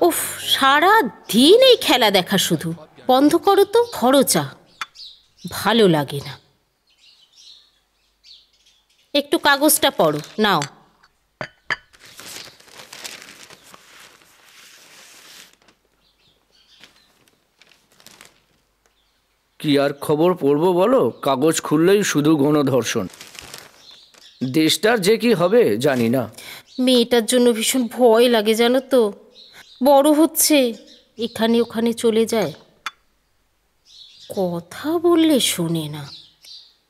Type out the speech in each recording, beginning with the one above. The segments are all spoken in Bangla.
উফ, সারা দিন এই খেলা দেখা শুধু। বন্ধ করো তো, খরচা ভালো লাগে না। একটু কাগজটা পড়ো, নাও। কি আর খবর পড়বো বলো? কাগজ খুললেই শুধু গণধর্ষণ। দেশটার যে কি হবে জানি না। মেয়েটার জন্য ভীষণ ভয় লাগে জানো তো। বড় হচ্ছে, এখানে ওখানে চলে যায়, কথা বললে শোনে না।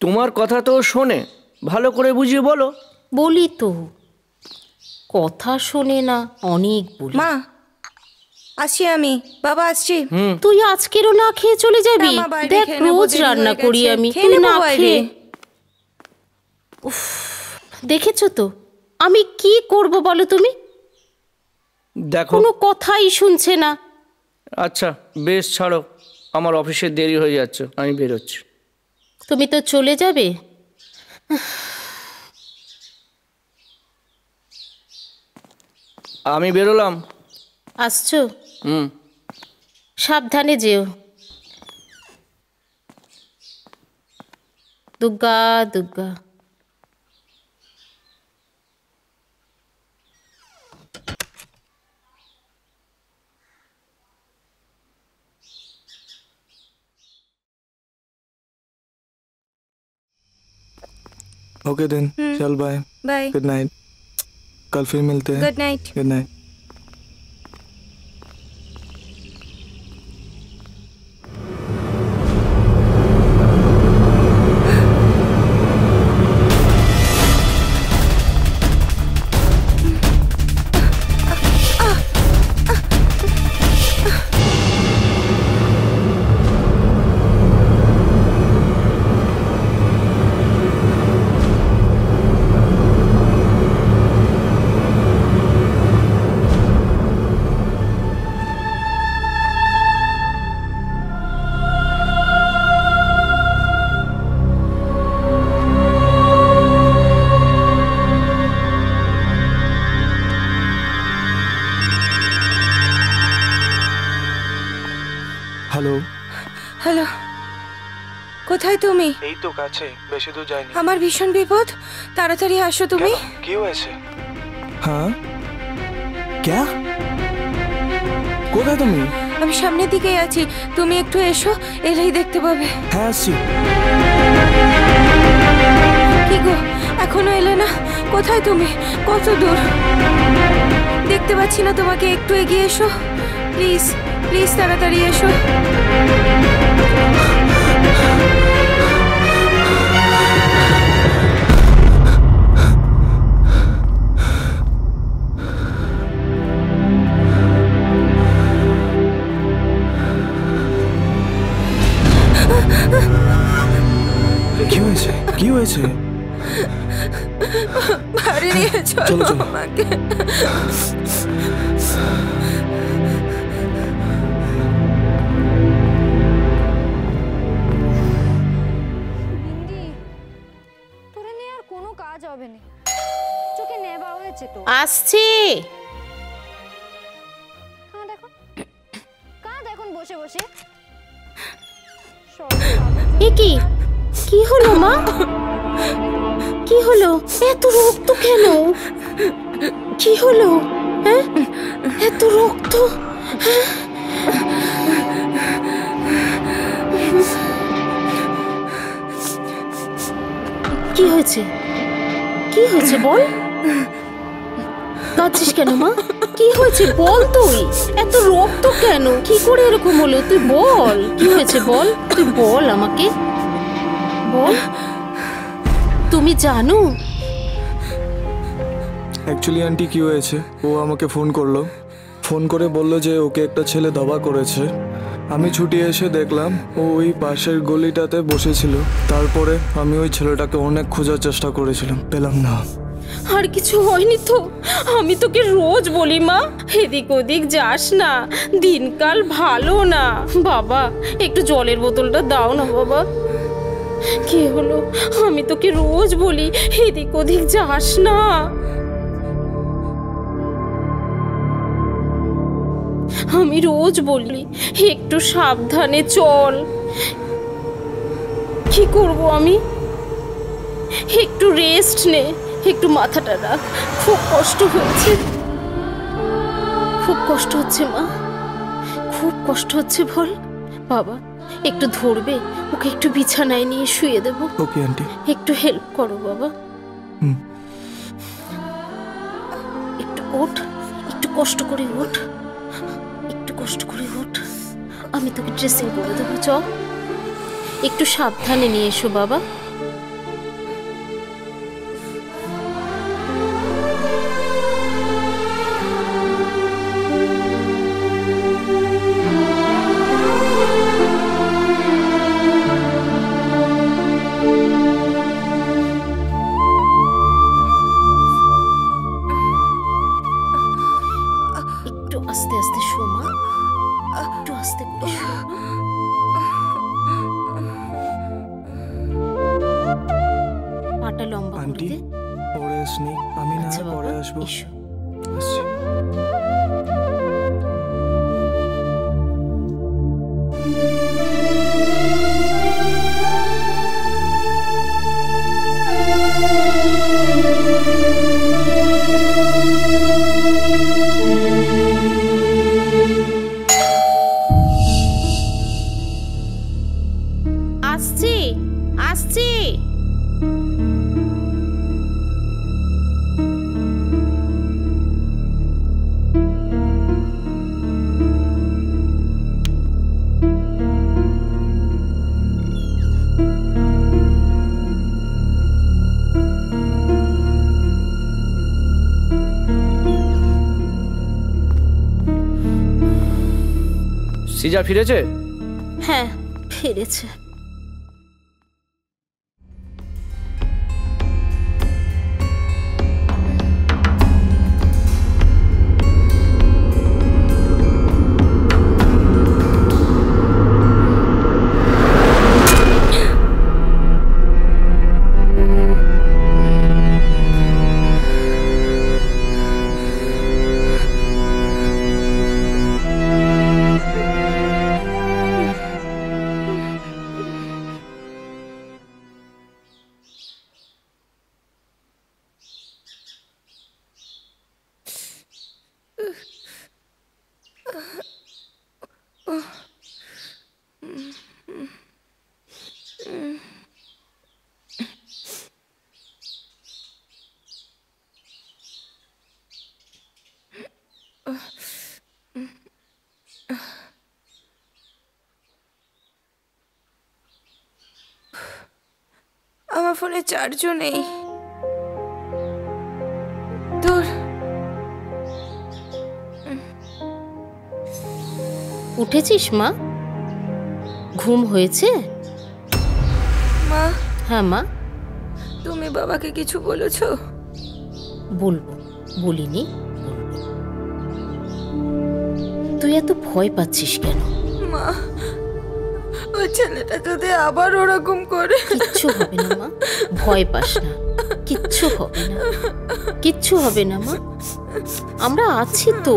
তোমার কথা তো শোনে, ভালো করে বুঝিয়ে বলো। বলি তো, কথা শোনে না, অনেক বলি। মা আসছি আমি, বাবা আসছি। তুই আজকেরও না খেয়ে চলে যাবি? না, মা, বাইরে দেখ, খেয়ে নেবো, রোজ দেরি রান্না হয়ে করি গেছে। আমি, খেয়ে তুই নেবো না বাইরে। খেয়ে। উফ, দেখেছো তো আমি কি করব বলো তুমি? দেখো। কোনো কথাই শুনছে না। আচ্ছা বেশ, ছাড়ো, আমার অফিসে দেরি হয়ে যাচ্ছে, আমি বেরোচ্ছি। তুমি তো চলে যাবে। আমি বেরোলাম। আসছো? সাবধানে যেও। দুর্গা দুর্গা। ओके देन, चल बाय बाय, गुड नाइट, कल फिर मिलते हैं। Good night. Good night. Hello hello, কোথায় তুমি? এই তো কাছে, বেশি দূর যাইনি। আমার ভীষণ বিপদ, তাড়াতাড়ি আসো তুমি। কি হয়েছে? হ্যাঁ, क्या কোথায় তুমি? আমি সামনের দিকেই আছি, তুমি একটু এসো, এলেই দেখতে পাবে। হ্যাঁ আসছি। কি গো, এখনো এলে না? কোথায় তুমি? কত দূর দেখতে পাচ্ছি না তোমাকে, একটু এগিয়ে এসো প্লিজ, প্লিজ তাড়াতাড়ি এসো। কি হয়েছে? কি হয়েছে? বাড়ি নিয়ে চলো চলো। আমাকে। তোরে নিয়ে আর কোনো কাজ হবে না, চোখে নেবা হয়েছে তো। আসছি। কাঁদ এখন বসে বসে। এ কি, কি হলো মা? কি হলো? এত রক্ত কেন? কি হলো? হ্যাঁ, এত রক্ত? কি হয়েছে? কি হয়েছে বল? কাঁদছিস কেন মা? কি হয়েছে বল তুই? এত রক্ত কেন? কি করে এরকম হলো? তুই বল, কি হয়েছে বল, তুই বল আমাকে, বল। তুমি জানো? অ্যাকচুয়ালি আন্টি কি হয়েছে, ও আমাকে ফোন করলো, ফোন করে বলল যে ওকে একটা ছেলে দাবা করেছে। আমি ছুটি এসে দেখলাম ও ওই পাশের গলিটাতে বসেছিল। তারপরে আমি ওই ছেলেটাকে অনেক খোঁজার চেষ্টা করেছিলাম, পেলাম না। আর কিছু হয়নি তো? আমি তোকে রোজ বলি মা, এদিক ওদিক যাস না, দিনকাল ভালো না। বাবা একটু জলের বোতলটা দাও না বাবা। কি হলো? আমি তোকে রোজ বলি এদিক ওদিক যাস না। আমি রোজ বলি একটু সাবধানে চল। কি করব আমি? একটু রেস্ট নে, একটু মাথাটা রাখ। খুব কষ্ট হয়েছে, খুব কষ্ট হচ্ছে মা, খুব কষ্ট হচ্ছে। বল বাবা, একটু ধরবে? ওকে একটু বিছানায় নিয়ে শুয়ে দেবো। Okay aunty. একটু হেল্প করো বাবা। একটু ওঠ, একটু কষ্ট করে ওঠ, একটু কষ্ট করে ওঠ। আমি তোকে ড্রেসিং করে দেবো। চ, একটু সাবধানে নিয়ে এসো বাবা। একটু আস্তে আস্তে শো মা, একটু আস্তে করে শো। পাটা লম্বা করে আন্টি দে। পরে আসনি, আমি না আচ্ছা হয় বাবা, পরে আসবো। এসো। আসছি। আসছি আসছি। সিজা ফিরেছে? হ্যাঁ, ফিরেছে। আমার ফোনে চার্জও নেই। ধুর। উঠেছিস মা? ঘুম হয়েছে? মা, হ্যাঁ মা। তুমি বাবাকে কিছু বলেছো? বলবো, বলিনি, বলবো। তুই এত ভয় পাচ্ছিস কেন? মা, ওই ছেলেটা যদি আবার ওরকম করে। কিচ্ছু হবে না মা, ভয় পাস না, কিচ্ছু হবে না, কিচ্ছু হবে না মা। আমরা আছি তো।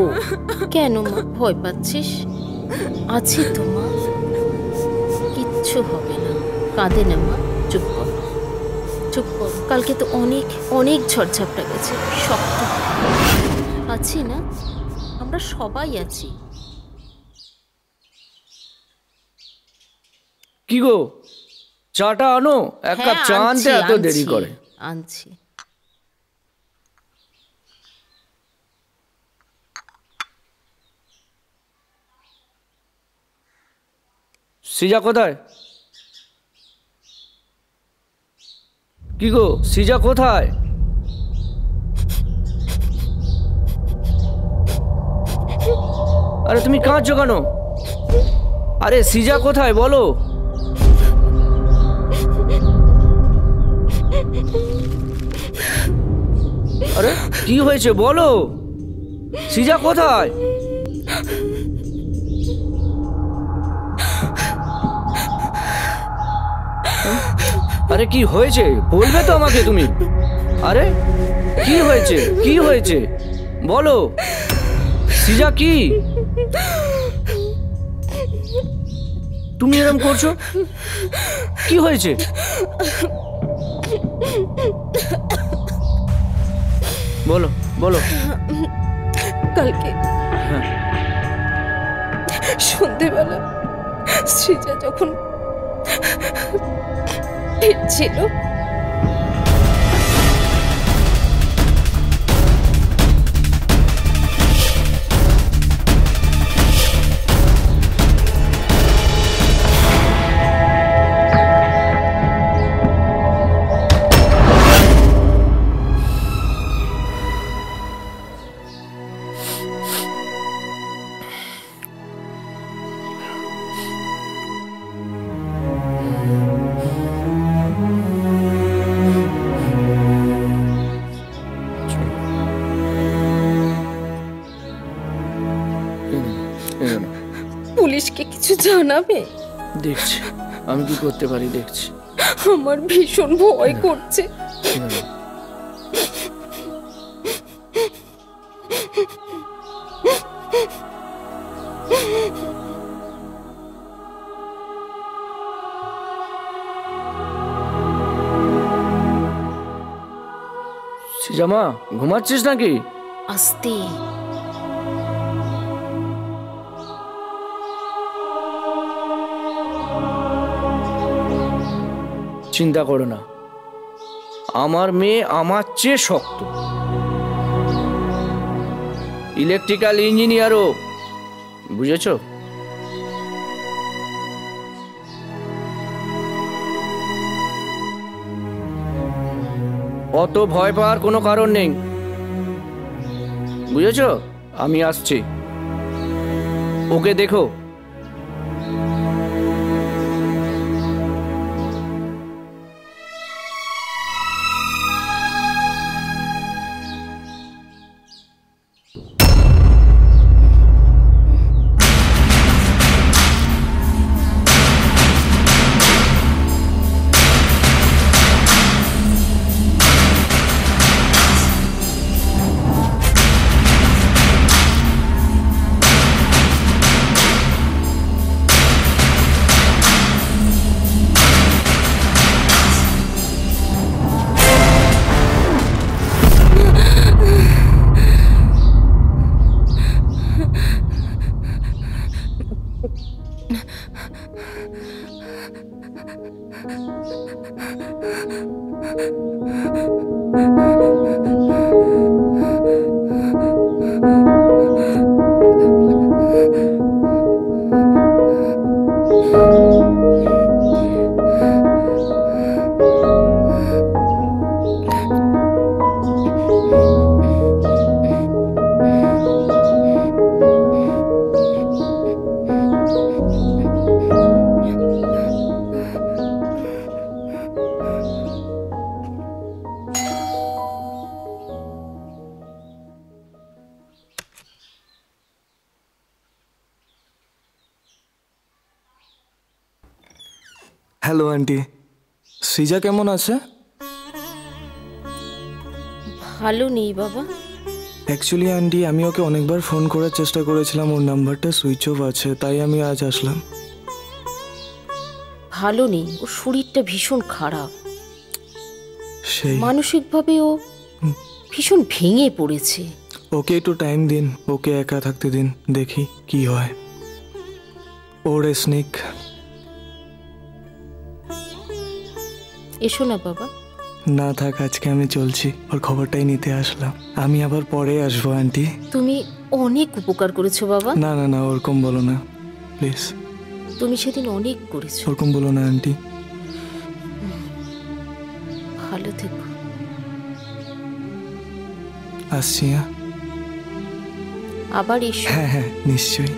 কেন মা ভয় পাচ্ছিস? আছি তো মা, কিচ্ছু হবে না। কাঁদে না মা, চুপ কর, চুপ কর। কালকে তো অনেক অনেক ঝড়ঝাপটা গেছে, শক্ত আছি না, আমরা সবাই আছি। কি গো, চাটা আনো। এক কাপ চা আনতে এত দেরি করে? আনছি। সিজা কোথায়? কি গো, সিজা কোথায়? আরে তুমি কাঁদছো কেন? আরে সিজা কোথায় বলো? আরে কি হয়েছে বলো? সিজা কোথায়? আরে কি হয়েছে বলবে তো আমাকে তুমি? আরে কি হয়েছে, কি হয়েছে বলো? সিজা কি? তুমি এরকম করছো? কি হয়েছে? বলো বলো। কালকে সন্ধেবেলা সৃজা যখন ফিরছিল, পুলিশকে কিছু জানাবে? দেখছি আমি কি করতে পারি, দেখছি। আমার ভীষণ ভয় করছে। জামা ঘুমাচ্ছিস নাকি? আস্তে। চিন্তা করো না, আমার মেয়ে আমার চেয়ে শক্ত, ইলেকট্রিক্যাল ইঞ্জিনিয়ারও, বুঝেছ? অত ভয় পাওয়ার কোনো কারণ নেই, বুঝেছ? আমি আসছি, ওকে দেখো। হ্যালো আন্টি, সৃজা কেমন আছে? ভালো নেই বাবা। অ্যাকচুয়ালি আন্টি, আমি ওকে অনেকবার ফোন করার চেষ্টা করেছিলাম, ওর নাম্বারটা সুইচ অফ আছে, তাই আমি আজ আসলাম। ভালো নেই, ওর শরীরটা ভীষণ খারাপ, সেই মানসিকভাবে ও ভীষণ ভেঙে পড়েছে। ওকে একটু টাইম দিন, ওকে একা থাকতে দিন, দেখি কি হয়। ওর স্নিক। এসো না বাবা। না থাক, আজকে আমি চলছি, ওর খবরটাই নিতে আসলাম। আমি আবার পরে আসবো আন্টি। তুমি অনেক উপকার করেছো বাবা। না না না, ওরকম বলো না প্লিজ। তুমি সেদিন অনেক করেছো। ওরকম বলো না আন্টি। ভালো থেকো। আসছি। হ্যাঁ আবার এসো। হ্যাঁ হ্যাঁ, নিশ্চয়ই।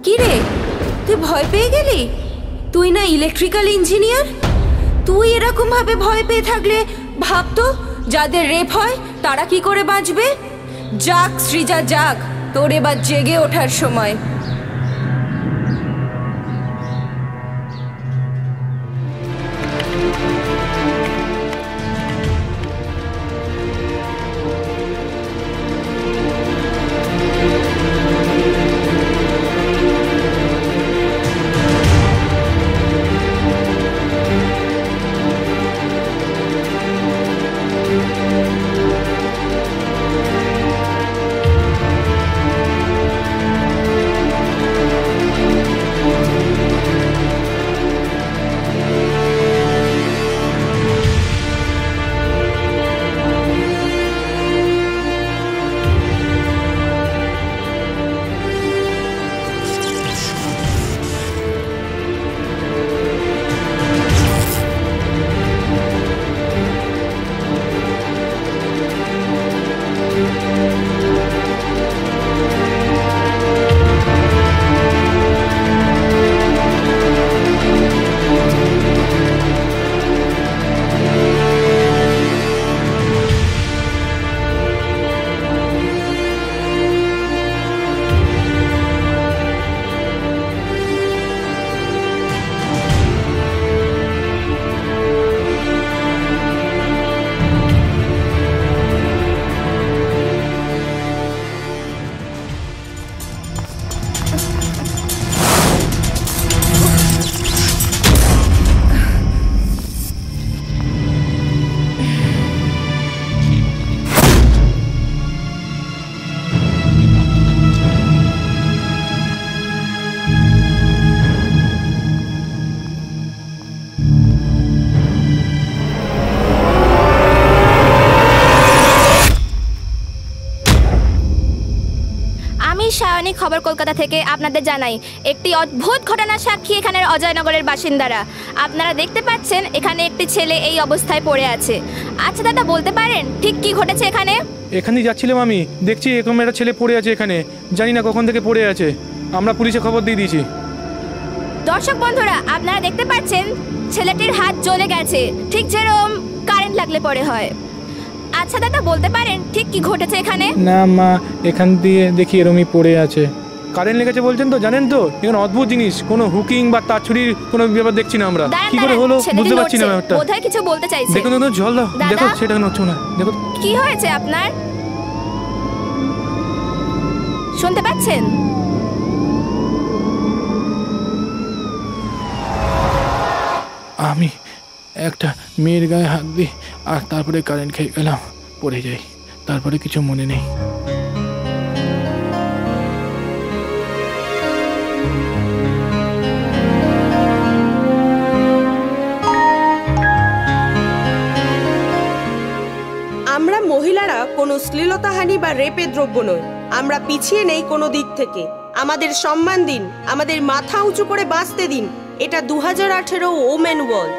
কি রে, তুই ভয় পেয়ে গেলি? তুই না ইলেকট্রিক্যাল ইঞ্জিনিয়ার? তুই এরকম ভাবে ভয় পেয়ে থাকলে ভাবতো যাদের রেপ হয় তারা কি করে বাঁচবে। জাগ সৃজা জাগ, তোর এবার জেগে ওঠার সময়। সায়নী, খবর কলকাতা থেকে আপনাদের জানাই একটি অদ্ভুত ঘটনার সাক্ষী এখানের অজয়নগরের বাসিন্দারা। আপনারা দেখতে পাচ্ছেন এখানে একটি ছেলে এই অবস্থায় পড়ে আছে। আচ্ছা দাদা, বলতে পারেন ঠিক কি ঘটেছে এখানে? এখানেই যাচ্ছিলাম আমি, দেখছি এরকম একটা ছেলে পড়ে আছে এখানে, জানি না কখন থেকে পড়ে আছে। আমরা পুলিশে খবর দিয়ে দিয়েছি। দর্শক বন্ধুরা, আপনারা দেখতে পাচ্ছেন ছেলেটির হাত জ্বলে গেছে, ঠিক যেরকম কারেন্ট লাগলে পরে হয়। আচ্ছা দাদা, বলতে পারেন ঠিক কি ঘটেছে এখানে? না মা, এখান দিয়ে দেখি এরমই পড়ে আছে। কারেন্ট লেগেছে বলছেন তো? জানেন তো এখানে অদ্ভুত জিনিস, কোনো হুকিং বা তার ছুরির কোনো ব্যাপার দেখছি না আমরা। কি করে হলো বুঝতে পারছি না ব্যাপারটা। বোধহয় কিছু বলতে চাইছে। দেখুন তো, জল দাও, দেখো সেটা নড়ছে না। দেখো কি হয়েছে আপনার, শুনতে পাচ্ছেন? আমি একটা মেয়ের গায়ে হাত দিই আর তারপরে কারেন্ট খেয়ে গেলাম, পড়ে যাই, তারপরে কিছু মনে নেই। আমরা মহিলারা কোনো শ্লীলতাহানি বা রেপে দ্রব্য নই। আমরা পিছিয়ে নেই কোনো দিক থেকে। আমাদের সম্মান দিন, আমাদের মাথা উঁচু করে বাঁচতে দিন। এটা 2018 ওমেন ওয়ার্ল্ড।